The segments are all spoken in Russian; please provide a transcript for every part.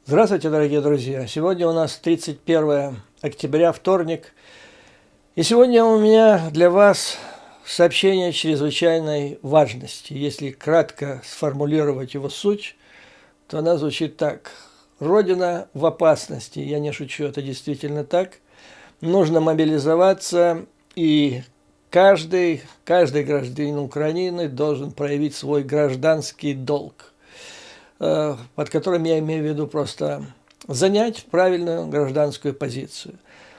Здравствуйте, дорогие друзья! Сегодня у нас 31 октября, вторник. И сегодня у меня для вас сообщение чрезвычайной важности. Если кратко сформулировать его суть, то она звучит так. Родина в опасности. Я не шучу, это действительно так. Нужно мобилизоваться, и каждый гражданин Украины должен проявить свой гражданский долг, под которым я имею в виду просто занять правильную гражданскую позицию.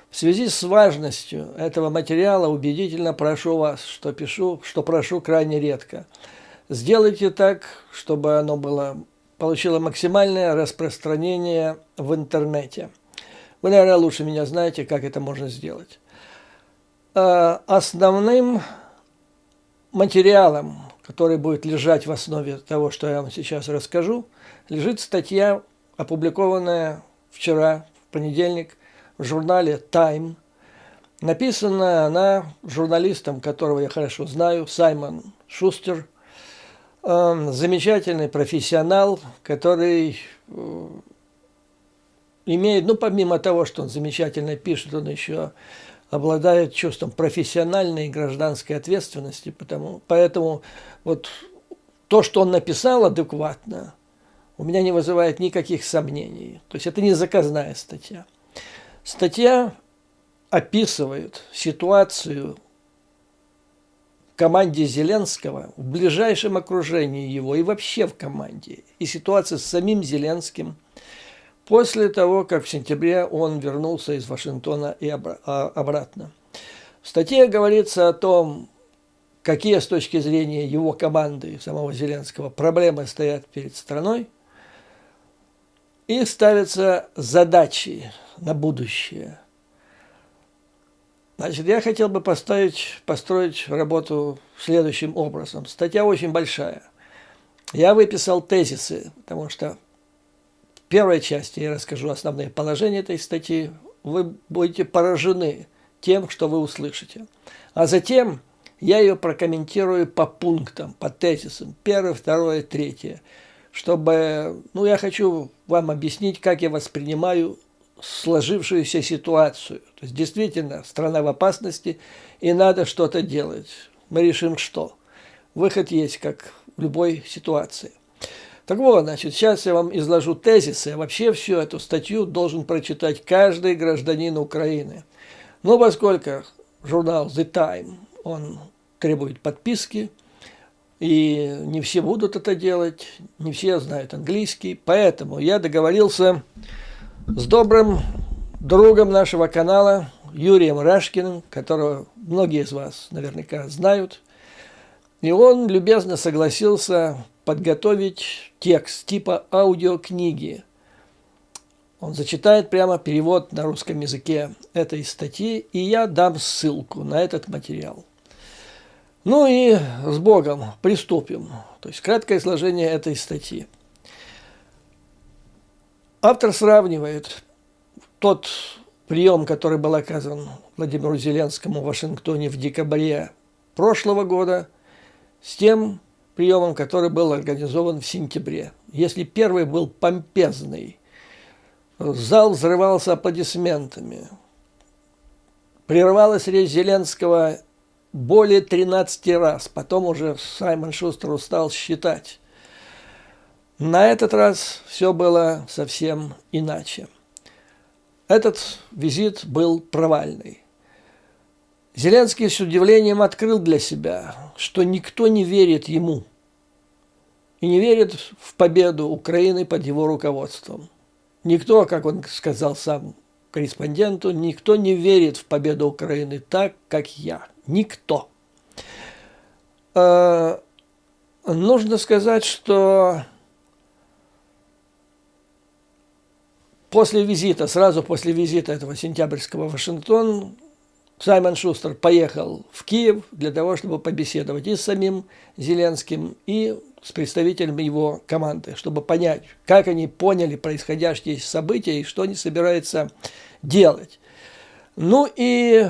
В связи с важностью этого материала убедительно прошу вас, что прошу крайне редко. Сделайте так, чтобы оно получило максимальное распространение в интернете. Вы, наверное, лучше меня знаете, как это можно сделать. Основным материалом, который будет лежать в основе того, что я вам сейчас расскажу, лежит статья, опубликованная вчера, в понедельник, в журнале Time. Написана она журналистом, которого я хорошо знаю, Саймон Шустер. Замечательный профессионал, который имеет, помимо того, что он замечательно пишет, он еще обладает чувством профессиональной и гражданской ответственности, поэтому вот то, что он написал адекватно, у меня не вызывает никаких сомнений. То есть это не заказная статья. Статья описывает ситуацию в команде Зеленского, в ближайшем окружении его и вообще в команде, и ситуацию с самим Зеленским после того, как в сентябре он вернулся из Вашингтона и обратно. В статье говорится о том, какие с точки зрения его команды, самого Зеленского, проблемы стоят перед страной, и ставятся задачи на будущее. Значит, я хотел бы построить работу следующим образом. Статья очень большая. Я выписал тезисы, потому что в первой части я расскажу основные положения этой статьи. Вы будете поражены тем, что вы услышите. А затем я ее прокомментирую по пунктам, по тезисам. Первое, второе, третье. Чтобы, я хочу вам объяснить, как я воспринимаю сложившуюся ситуацию. То есть, действительно, страна в опасности, и надо что-то делать. Мы решим, что. Выход есть, как в любой ситуации. Так вот, сейчас я вам изложу тезисы, а вообще всю эту статью должен прочитать каждый гражданин Украины. Но поскольку журнал The Time, он требует подписки, и не все будут это делать, не все знают английский, поэтому я договорился с добрым другом нашего канала Юрием Рашкиным, которого многие из вас наверняка знают, и он любезно согласился подготовить текст типа аудиокниги. Он зачитает прямо перевод на русском языке этой статьи, и я дам ссылку на этот материал. И с Богом приступим. То есть краткое изложение этой статьи. Автор сравнивает тот прием, который был оказан Владимиру Зеленскому в Вашингтоне в декабре прошлого года, с тем приемом, который был организован в сентябре. Если первый был помпезный, зал взрывался аплодисментами, прервалась речь Зеленского более 13 раз, потом уже Саймон Шустер устал считать. На этот раз все было совсем иначе. Этот визит был провальный. Зеленский с удивлением открыл для себя, что никто не верит ему и не верит в победу Украины под его руководством. Никто, как он сказал сам корреспонденту, никто не верит в победу Украины так, как я. Никто. Нужно сказать, что сразу после визита этого сентябрьского в Вашингтон, Саймон Шустер поехал в Киев для того, чтобы побеседовать и с самим Зеленским, и с представителями его команды, чтобы понять, как они поняли происходящие события и что они собираются делать. И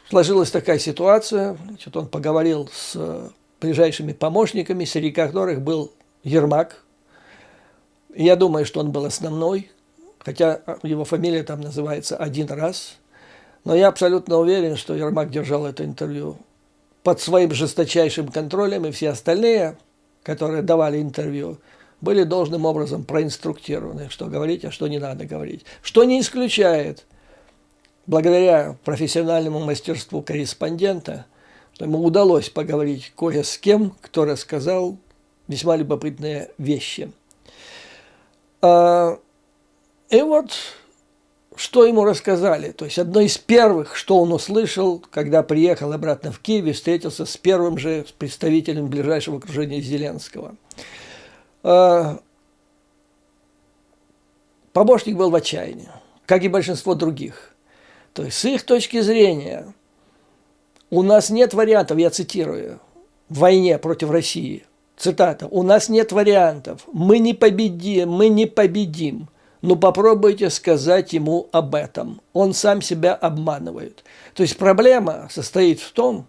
сложилась такая ситуация, он поговорил с ближайшими помощниками, среди которых был Ермак, Я думаю, что он был основной, хотя его фамилия там называется один раз. Но я абсолютно уверен, что Ермак держал это интервью под своим жесточайшим контролем, и все остальные, которые давали интервью, были должным образом проинструктированы, что говорить, а что не надо говорить. Что не исключает, благодаря профессиональному мастерству корреспондента, что ему удалось поговорить кое с кем, кто рассказал весьма любопытные вещи. И вот, что ему рассказали. То есть, одно из первых, что он услышал, когда приехал обратно в Киев и встретился с первым же представителем ближайшего окружения Зеленского. Помощник был в отчаянии, как и большинство других. То есть, с их точки зрения, у нас нет вариантов, я цитирую, в войне против России. Цитата. «У нас нет вариантов. Мы не победим. Но попробуйте сказать ему об этом. Он сам себя обманывает». То есть проблема состоит в том,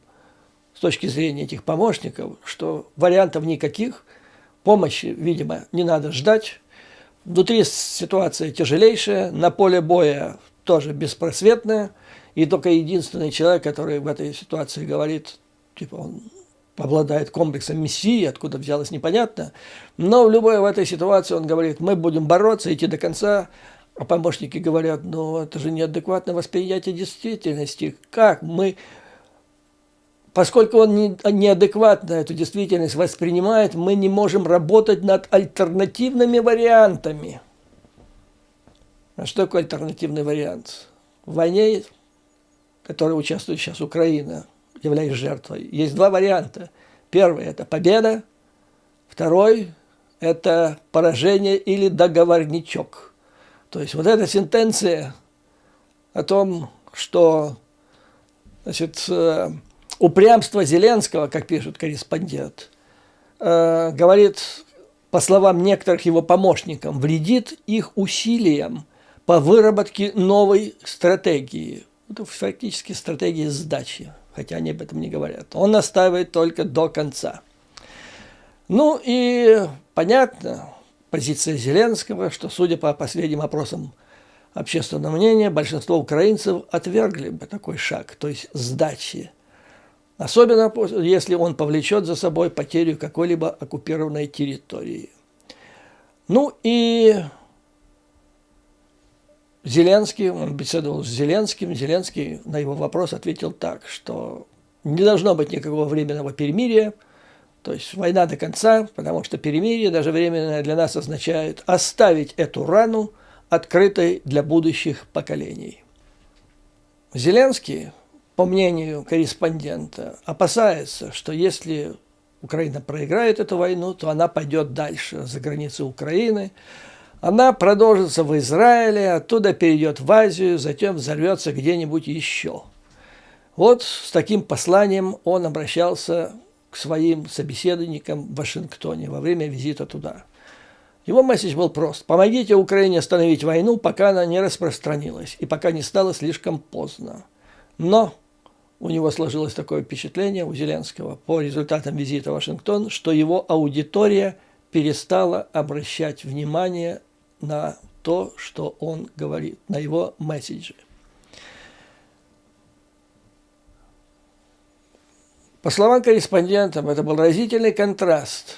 с точки зрения этих помощников, что вариантов никаких, помощи, видимо, не надо ждать. Внутри ситуация тяжелейшая, на поле боя тоже беспросветная, и только единственный человек, который в этой ситуации говорит, типа он обладает комплексом мессии, откуда взялось непонятно, но в любой в этой ситуации он говорит, мы будем бороться, идти до конца, а помощники говорят, ну это же неадекватное восприятие действительности, как мы, поскольку он неадекватно эту действительность воспринимает, мы не можем работать над альтернативными вариантами. А что такое альтернативный вариант? В войне, в которой участвует сейчас Украина, являясь жертвой, есть два варианта. Первый – это победа, второй – это поражение или договорничок. То есть вот эта сентенция о том, что значит, упрямство Зеленского, как пишет корреспондент, говорит, по словам некоторых его помощников, вредит их усилиям по выработке новой стратегии. Это фактически стратегия сдачи, хотя они об этом не говорят. Он настаивает только до конца. Ну и понятно, позиция Зеленского, что, судя по последним опросам общественного мнения, большинство украинцев отвергли бы такой шаг, то есть сдачи. Особенно если он повлечет за собой потерю какой-либо оккупированной территории. Ну и Зеленский, он беседовал с Зеленским, Зеленский на его вопрос ответил так, что не должно быть никакого временного перемирия, то есть война до конца, потому что перемирие, даже временное, для нас означает оставить эту рану открытой для будущих поколений. Зеленский, по мнению корреспондента, опасается, что если Украина проиграет эту войну, то она пойдет дальше, за границы Украины, она продолжится в Израиле, оттуда перейдет в Азию, затем взорвется где-нибудь еще. Вот с таким посланием он обращался к своим собеседникам в Вашингтоне во время визита туда. Его месседж был прост. Помогите Украине остановить войну, пока она не распространилась и пока не стало слишком поздно. Но у него сложилось такое впечатление, у Зеленского, по результатам визита в Вашингтон, что его аудитория перестала обращать внимание на то, что он говорит, на его месседжи. По словам корреспондентов, это был разительный контраст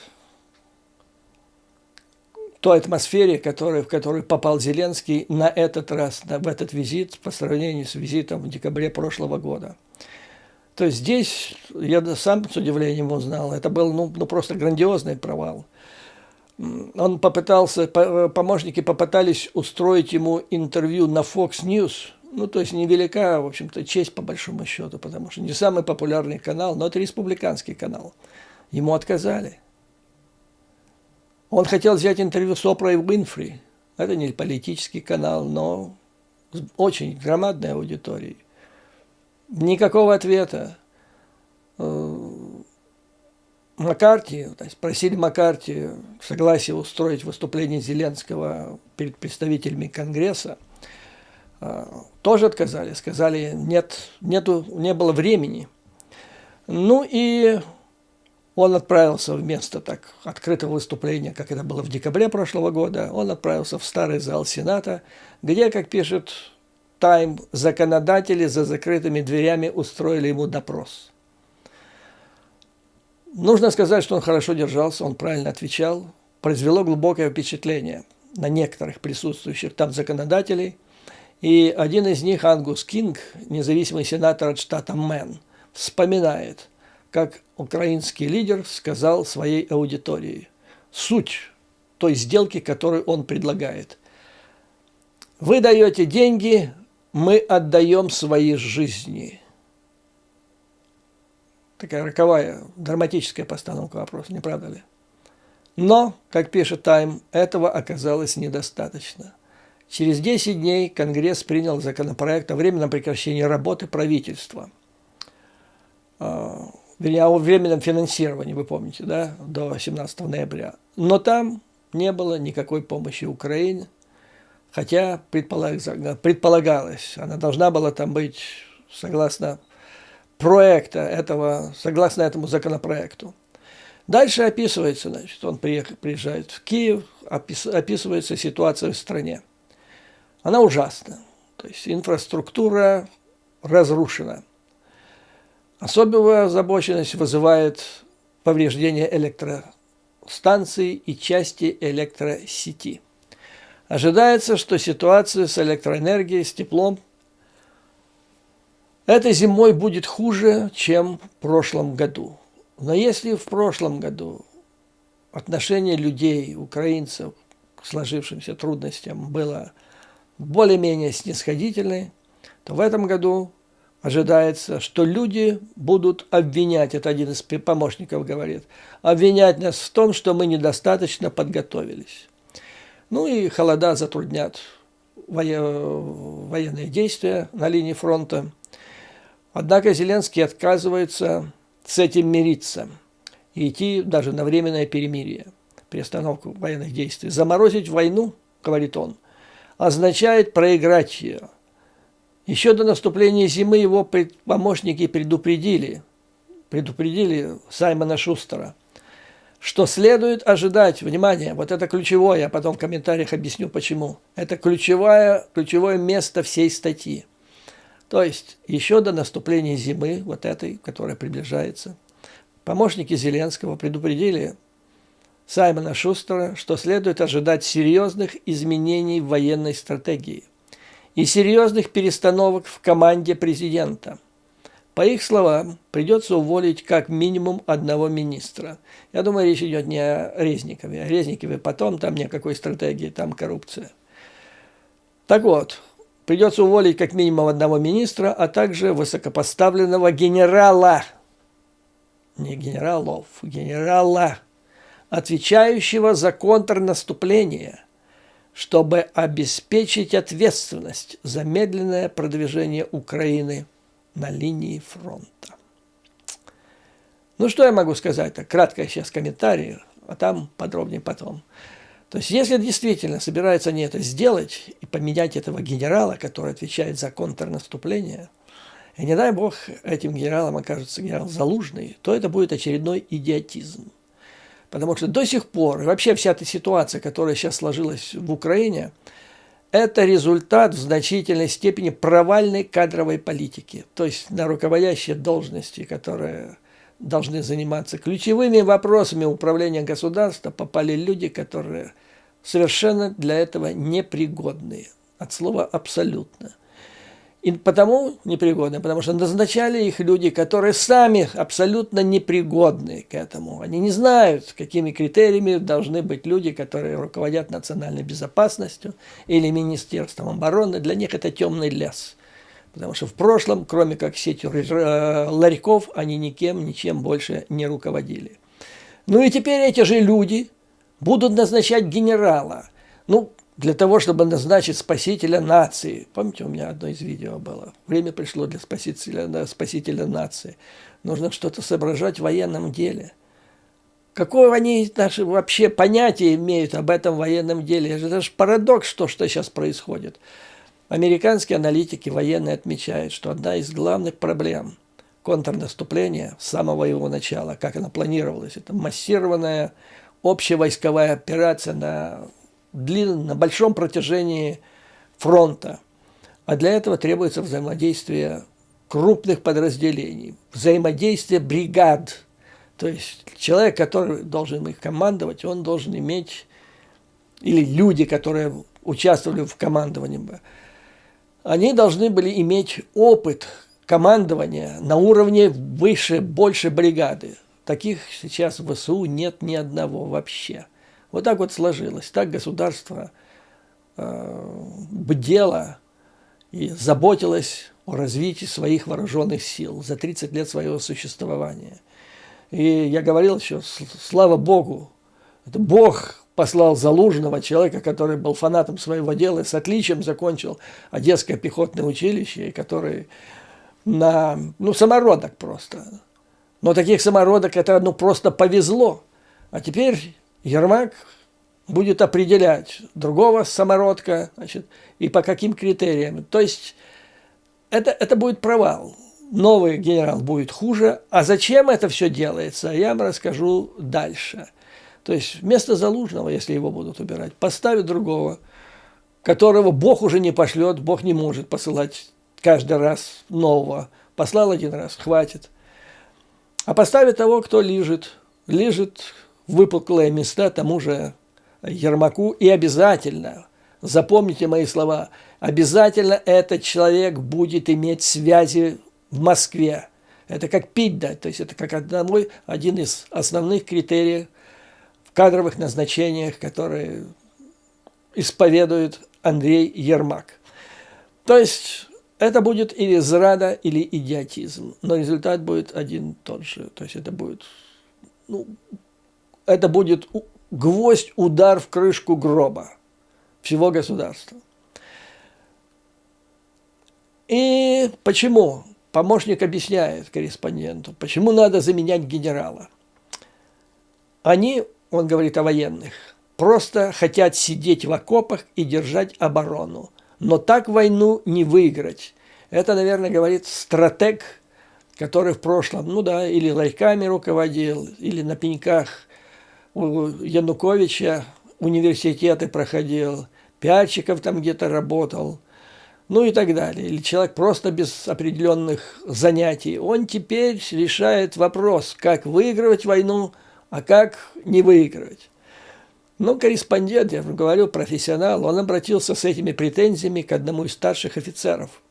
той атмосфере, в которую попал Зеленский на этот раз, в этот визит, по сравнению с визитом в декабре прошлого года. То есть здесь, я сам с удивлением узнал, это был просто грандиозный провал. Он помощники попытались устроить ему интервью на Fox News, то есть невелика, в общем-то, честь по большому счету, потому что не самый популярный канал, но это республиканский канал. Ему отказали. Он хотел взять интервью с Опрой Уинфри. Это не политический канал, но с очень громадной аудиторией. Никакого ответа. Маккарти, то есть просили Маккарти согласия устроить выступление Зеленского перед представителями Конгресса. Тоже отказали, сказали, не было времени. Ну и он отправился вместо так открытого выступления, как это было в декабре прошлого года, он отправился в старый зал Сената, где, как пишет Time, законодатели за закрытыми дверями устроили ему допрос. Нужно сказать, что он хорошо держался, он правильно отвечал, произвело глубокое впечатление на некоторых присутствующих там законодателей. И один из них, Ангус Кинг, независимый сенатор от штата Мэн, вспоминает, как украинский лидер сказал своей аудитории суть той сделки, которую он предлагает. Вы даете деньги, мы отдаем свои жизни. Такая роковая, драматическая постановка вопроса, не правда ли? Но, как пишет Time, этого оказалось недостаточно. Через 10 дней Конгресс принял законопроект о временном прекращении работы правительства. Вернее, о временном финансировании, вы помните, да, до 17 ноября. Но там не было никакой помощи Украине, хотя предполагалось, она должна была там быть согласно согласно этому законопроекту. Дальше описывается, значит, он приезжает в Киев, описывается ситуация в стране. Она ужасна, то есть инфраструктура разрушена. Особую озабоченность вызывает повреждение электростанций и части электросети. Ожидается, что ситуация с электроэнергией, с теплом этой зимой будет хуже, чем в прошлом году. Но если в прошлом году отношение людей, украинцев к сложившимся трудностям было более-менее снисходительное, то в этом году ожидается, что люди будут обвинять, это один из помощников говорит, обвинять нас в том, что мы недостаточно подготовились. Ну и холода затруднят военные действия на линии фронта. Однако Зеленский отказывается с этим мириться и идти даже на временное перемирие, приостановку военных действий. Заморозить войну, говорит он, означает проиграть ее. Еще до наступления зимы его помощники предупредили Саймона Шустера, что следует ожидать, внимание, вот это ключевое, я потом в комментариях объясню почему, это ключевое место всей статьи. То есть еще до наступления зимы, вот этой, которая приближается, помощники Зеленского предупредили Саймона Шустера, что следует ожидать серьезных изменений в военной стратегии и серьезных перестановок в команде президента. По их словам, придется уволить как минимум одного министра. Я думаю, речь идет не о Резникове. О Резникове потом, там никакой стратегии, там коррупция. Так вот, придется уволить как минимум одного министра, а также высокопоставленного генерала, не генералов, генерала, отвечающего за контрнаступление, чтобы обеспечить ответственность за медленное продвижение Украины на линии фронта. Ну, что я могу сказать-то? Кратко сейчас комментарий, а там подробнее потом. То есть, если действительно собираются они это сделать и поменять этого генерала, который отвечает за контрнаступление, и не дай бог этим генералом окажется генерал Залужный, то это будет очередной идиотизм. Потому что до сих пор, и вообще вся эта ситуация, которая сейчас сложилась в Украине, это результат в значительной степени провальной кадровой политики. То есть на руководящие должности, которые должны заниматься ключевыми вопросами управления государством, попали люди, которые совершенно для этого непригодные. От слова «абсолютно». И потому непригодны, потому что назначали их люди, которые сами абсолютно непригодны к этому. Они не знают, какими критериями должны быть люди, которые руководят национальной безопасностью или Министерством обороны. Для них это темный лес. Потому что в прошлом, кроме как сетью ларьков, они никем, ничем больше не руководили. Ну и теперь эти же люди будут назначать генерала. Ну, для того, чтобы назначить спасителя нации. Помните, у меня одно из видео было? Время пришло для спасителя нации. Нужно что-то соображать в военном деле. Какое они наши вообще понятие имеют об этом военном деле? Это же парадокс, что сейчас происходит. Американские аналитики военные отмечают, что одна из главных проблем контрнаступление с самого его начала, как оно планировалось. Это массированная общевойсковая операция на большом протяжении фронта. А для этого требуется взаимодействие крупных подразделений, взаимодействие бригад. То есть человек, который должен их командовать, он должен иметь, или люди, которые участвовали в командовании, они должны были иметь опыт командования на уровне выше, больше бригады. Таких сейчас в ВСУ нет ни одного вообще. Вот так вот сложилось. Так государство бдело и заботилось о развитии своих вооруженных сил за 30 лет своего существования. И я говорил еще, слава Богу, это Бог послал Залужного, человека, который был фанатом своего дела, с отличием закончил Одесское пехотное училище, и который самородок просто. Но таких самородок это просто повезло. А теперь Ермак будет определять другого самородка, значит, и по каким критериям. То есть это будет провал. Новый генерал будет хуже. А зачем это все делается, я вам расскажу дальше. То есть вместо Залужного, если его будут убирать, поставят другого, которого Бог уже не пошлет, Бог не может посылать каждый раз нового. Послал один раз, хватит. А поставят того, кто лижет выпуклые места тому же Ермаку. И обязательно, запомните мои слова, обязательно этот человек будет иметь связи в Москве. Это как пить дать, то есть это как один из основных критериев в кадровых назначениях, которые исповедует Андрей Ермак. То есть это будет или зрада, или идиотизм, но результат будет один и тот же. То есть это будет гвоздь, удар в крышку гроба всего государства. И почему? Помощник объясняет корреспонденту, почему надо заменять генерала. Они, он говорит о военных, просто хотят сидеть в окопах и держать оборону. Но так войну не выиграть. Это, наверное, говорит стратег, который в прошлом, или ларьками руководил, или на пеньках у Януковича университеты проходил, пиарщиков там где-то работал, и так далее. Или человек просто без определенных занятий. Он теперь решает вопрос, как выигрывать войну, а как не выигрывать. Корреспондент, я говорю, профессионал, он обратился с этими претензиями к одному из старших офицеров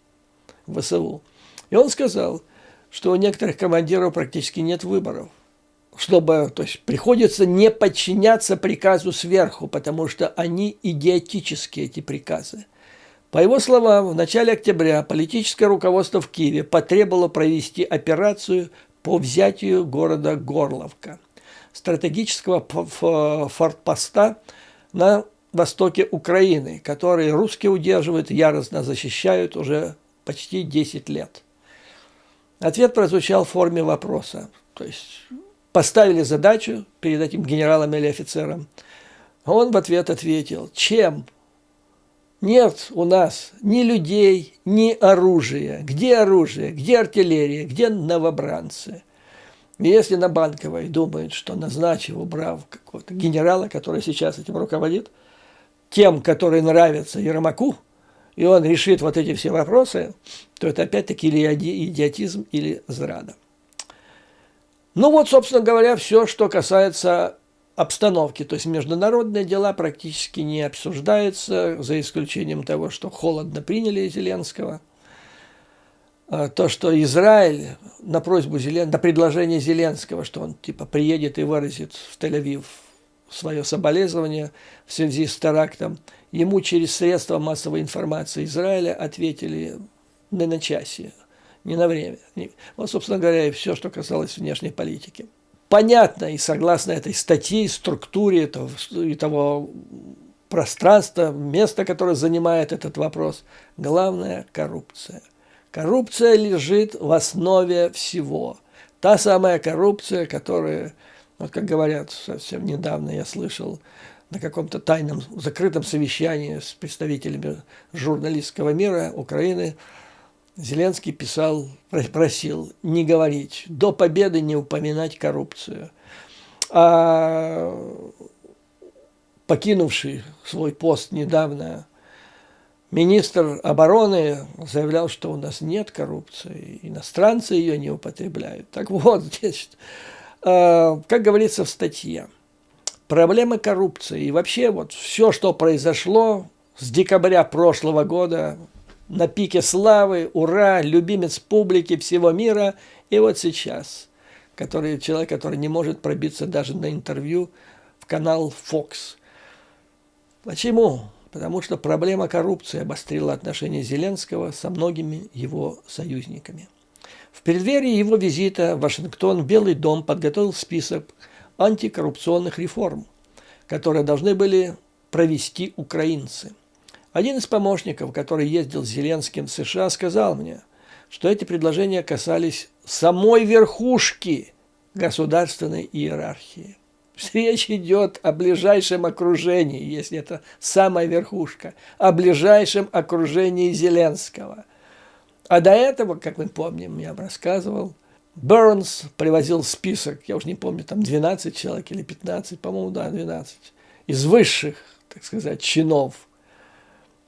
ВСУ. И он сказал, что у некоторых командиров практически нет выборов. То есть приходится не подчиняться приказу сверху, потому что они идиотические, эти приказы. По его словам, в начале октября политическое руководство в Киеве потребовало провести операцию по взятию города Горловка, стратегического фортпоста на востоке Украины, который русские удерживают, яростно защищают уже почти 10 лет. Ответ прозвучал в форме вопроса. То есть поставили задачу перед этим генералом или офицером. Он в ответ ответил, чем? Нет у нас ни людей, ни оружия. Где оружие? Где артиллерия? Где новобранцы? И если на Банковой думают, что назначив, убрав какого-то генерала, который сейчас этим руководит, тем, которые нравятся Ермаку, и он решит вот эти все вопросы, то это опять-таки или идиотизм, или зрада. Собственно говоря, все, что касается обстановки. То есть международные дела практически не обсуждаются, за исключением того, что холодно приняли Зеленского. То, что Израиль на предложение Зеленского, что он приедет и выразит в Тель-Авив свое соболезнование в связи с терактом, ему через средства массовой информации Израиля ответили не на часе, не на время. Собственно говоря, и все, что касалось внешней политики. Понятно и согласно этой статье, структуре того пространства, места, которое занимает этот вопрос, главное – коррупция. Коррупция лежит в основе всего. Та самая коррупция, которая, как говорят, совсем недавно я слышал на каком-то тайном закрытом совещании с представителями журналистского мира Украины, Зеленский просил не говорить, до победы не упоминать коррупцию. А покинувший свой пост недавно министр обороны заявлял, что у нас нет коррупции, иностранцы ее не употребляют. Так вот, значит, как говорится в статье, проблемы коррупции и вообще вот все, что произошло с декабря прошлого года, на пике славы, ура, любимец публики всего мира, и вот сейчас, человек, который не может пробиться даже на интервью в канал Fox. Почему? Потому что проблема коррупции обострила отношения Зеленского со многими его союзниками. В преддверии его визита в Вашингтон Белый дом подготовил список антикоррупционных реформ, которые должны были провести украинцы. Один из помощников, который ездил с Зеленским в США, сказал мне, что эти предложения касались самой верхушки государственной иерархии. Речь идет о ближайшем окружении, если это самая верхушка, о ближайшем окружении Зеленского. А до этого, как мы помним, я вам рассказывал, Бернс привозил список, я уже не помню, там 12 человек или 15, по-моему, да, 12, из высших, так сказать, чинов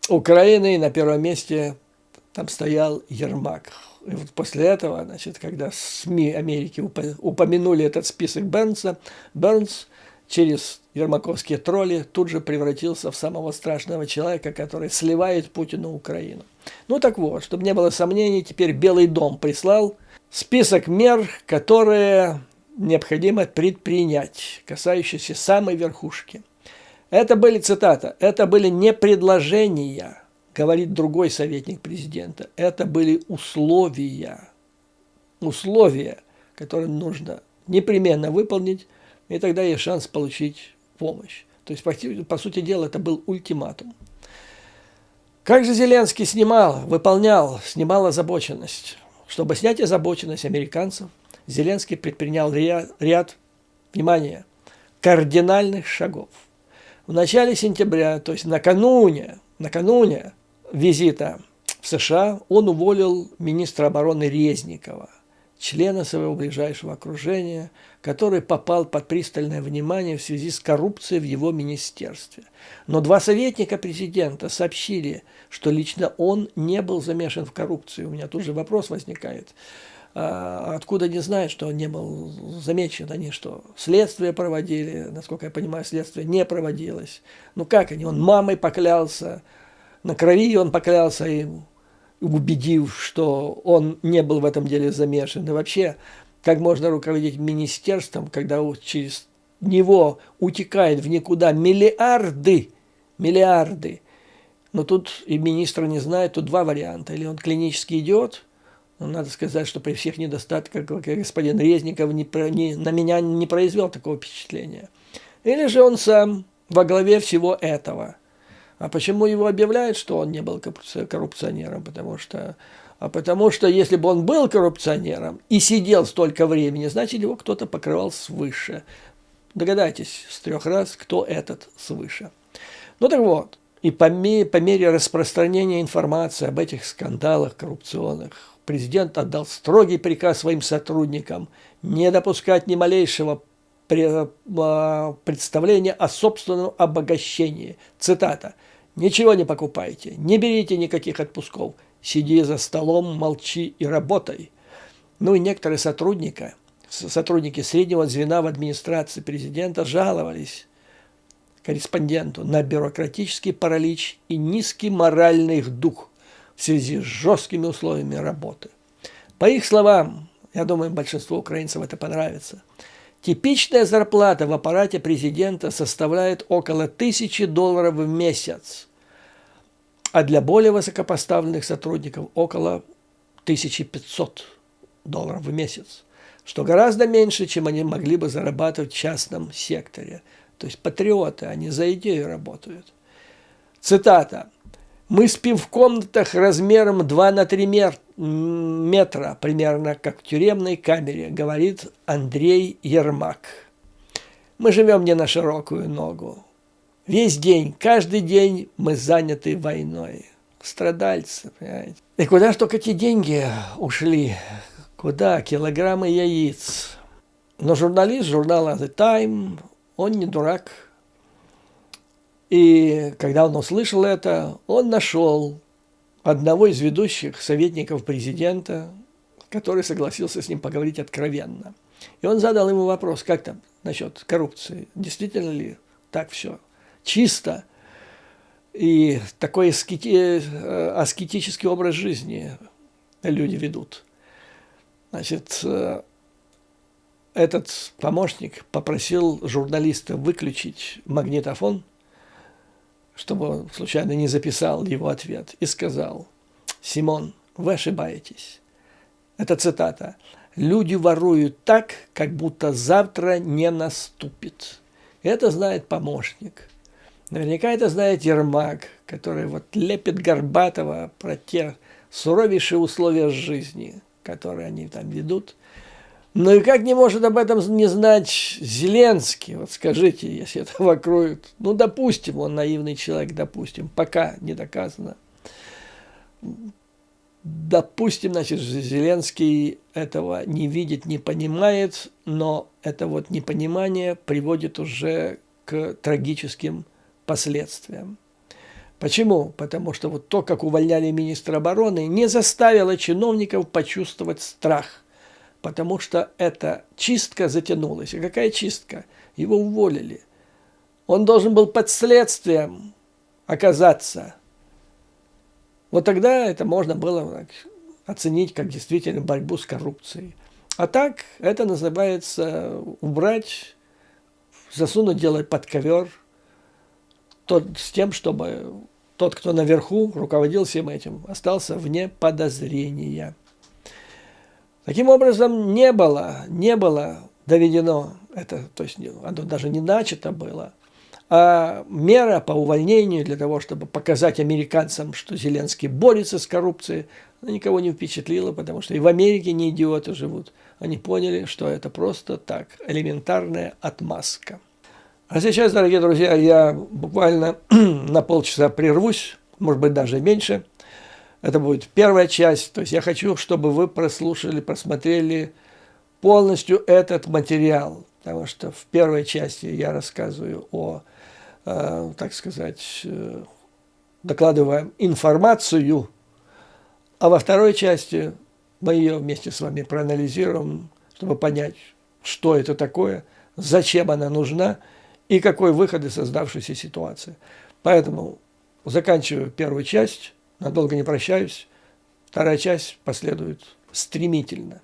Украины, и на первом месте там стоял Ермак. И вот после этого, значит, когда СМИ Америки упомянули этот список Бернса, Бернс через ермаковские тролли тут же превратился в самого страшного человека, который сливает Путину Украину. Ну так вот, чтобы не было сомнений, теперь Белый дом прислал список мер, которые необходимо предпринять, касающиеся самой верхушки. Это были, цитата, это были не предложения, говорит другой советник президента, это были условия, которые нужно непременно выполнить, и тогда есть шанс получить помощь. То есть, по сути дела, это был ультиматум. Как же Зеленский снимал озабоченность? Чтобы снять озабоченность американцев, Зеленский предпринял ряд, внимание, кардинальных шагов. В начале сентября, то есть накануне визита в США, он уволил министра обороны Резникова, члена своего ближайшего окружения, который попал под пристальное внимание в связи с коррупцией в его министерстве. Но два советника президента сообщили, что лично он не был замешан в коррупции. У меня тут же вопрос возникает. Откуда они знают, что он не был замечен? Они что, следствие проводили? Насколько я понимаю, следствие не проводилось. Ну как они? Он мамой поклялся, на крови он поклялся им, убедив, что он не был в этом деле замешан. И вообще, как можно руководить министерством, когда через него утекает в никуда миллиарды. Но тут и министр не знает, тут два варианта. Или он клинический идиот. Надо сказать, что при всех недостатках господин Резников на меня не произвел такого впечатления. Или же он сам во главе всего этого. А почему его объявляют, что он не был коррупционером? Потому что если бы он был коррупционером и сидел столько времени, значит, его кто-то покрывал свыше. Догадайтесь с 3 раз, кто этот свыше. Ну так вот, и по мере распространения информации об этих скандалах коррупционных, президент отдал строгий приказ своим сотрудникам не допускать ни малейшего представления о собственном обогащении. Цитата. «Ничего не покупайте, не берите никаких отпусков, сиди за столом, молчи и работай». Ну и некоторые сотрудники среднего звена в администрации президента жаловались корреспонденту на бюрократический паралич и низкий моральный дух в связи с жесткими условиями работы. По их словам, я думаю, большинству украинцев это понравится, типичная зарплата в аппарате президента составляет около $1000 в месяц, а для более высокопоставленных сотрудников около $1500 в месяц, что гораздо меньше, чем они могли бы зарабатывать в частном секторе. То есть патриоты, они за идею работают. Цитата. «Мы спим в комнатах размером 2 на 3 метра, примерно как в тюремной камере», говорит Андрей Ермак. «Мы живем не на широкую ногу. Весь день, каждый день мы заняты войной». Страдальцы, понимаете. И куда ж только эти деньги ушли? Куда? Килограммы яиц. Но журналист журнала The Time, он не дурак. И когда он услышал это, он нашел одного из ведущих советников президента, который согласился с ним поговорить откровенно. И он задал ему вопрос, как там насчет коррупции? Действительно ли так все чисто? И такой аскетический образ жизни люди ведут. Значит, этот помощник попросил журналиста выключить магнитофон, чтобы он случайно не записал его ответ, и сказал: «Симон, вы ошибаетесь». Это цитата. «Люди воруют так, как будто завтра не наступит». Это знает помощник. Наверняка это знает Ермак, который вот лепит Горбатова про те суровейшие условия жизни, которые они там ведут. Ну и как не может об этом не знать Зеленский? Вот скажите, если это вокруг. Ну, допустим, он наивный человек, допустим, пока не доказано. Допустим, значит, Зеленский этого не видит, не понимает, но это вот непонимание приводит уже к трагическим последствиям. Почему? Потому что вот то, как увольняли министра обороны, не заставило чиновников почувствовать страх. Потому что эта чистка затянулась. И какая чистка? Его уволили. Он должен был под следствием оказаться. Вот тогда это можно было оценить как действительно борьбу с коррупцией. А так это называется убрать, засунуть дело под ковер, с тем, чтобы тот, кто наверху руководил всем этим, остался вне подозрения. Таким образом, не было доведено это, то есть оно даже не начато было, а мера по увольнению для того, чтобы показать американцам, что Зеленский борется с коррупцией, никого не впечатлило, потому что и в Америке не идиоты живут. Они поняли, что это просто так, элементарная отмазка. А сейчас, дорогие друзья, я буквально на полчаса прервусь, может быть, даже меньше. Это будет первая часть. То есть я хочу, чтобы вы прослушали, просмотрели полностью этот материал. Потому что в первой части я рассказываю о, так сказать, докладываем информацию, а во второй части мы ее вместе с вами проанализируем, чтобы понять, что это такое, зачем она нужна и какой выход из создавшейся ситуации. Поэтому заканчиваю первую часть, надолго не прощаюсь, вторая часть последует стремительно.